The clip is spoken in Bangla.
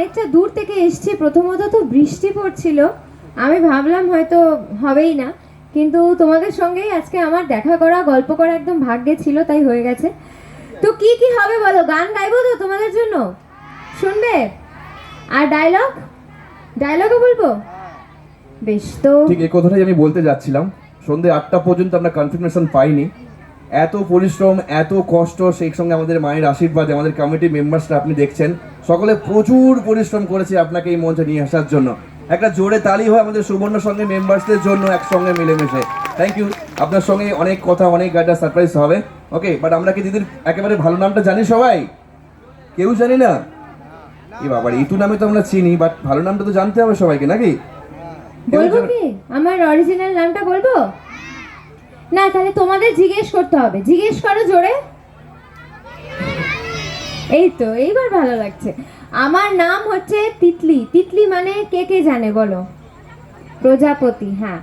অনেকটা দূর থেকে এসছি, প্রথমত তো বৃষ্টি পড়ছিল, আমি ভাবলাম হয়তো হবেই না, কিন্তু তোমাদের সঙ্গেই আজকে আমার দেখা করা, গল্প করা একদম ভাগ্যে ছিল, তাই হয়ে গেছে। তো কি কি হবে বলো? গান গাইবো তো তোমাদের জন্য, শুনবে? আর ডায়লগ, ডায়লগও বলবো। বেশ, তো ঠিক এই কথাটাই আমি বলতে যাচ্ছিলাম। সন্ধ্যে 8টা পর্যন্ত আমরা কনফার্মেশন পাইনি। এত পরিশ্রম, এত কষ্ট, সেই সঙ্গে আমাদের মায়ের আশীর্বাদে আমাদের কমিটি মেম্বার্সরা আপনি দেখছেন সকলে প্রচুর পরিশ্রম করেছে আপনাকে এই মঞ্চে নিয়ে আসার জন্য। একটা জোরে তালি হয় আমাদের সুবর্ণ সঙ্গে মেম্বার্সদের জন্য একসঙ্গে মিলেমিশে। Thank you. আপনার সঙ্গে অনেক কথা, অনেক গাড়িটা সারপ্রাইজ হবে। ওকে, বাট আমরা কি দিদির একেবারে ভালো নামটা জানি সবাই? কেউ জানি না? এ বাবার ইতু নামে তো আমরা চিনি, বাট ভালো নামটা তো জানতে হবে সবাইকে, নাকি? বলবো কি আমার অরিজিনাল নামটা বলবো? না, তাহলে তোমাদের জিজ্ঞেস করতে হবে। জিজ্ঞেস করো জোরে। এই তো, এইবার ভালো লাগছে। আমার নাম হচ্ছে তিতলি। তিতলি মানে কে কে জানে বলো? প্রজাপতি। হ্যাঁ,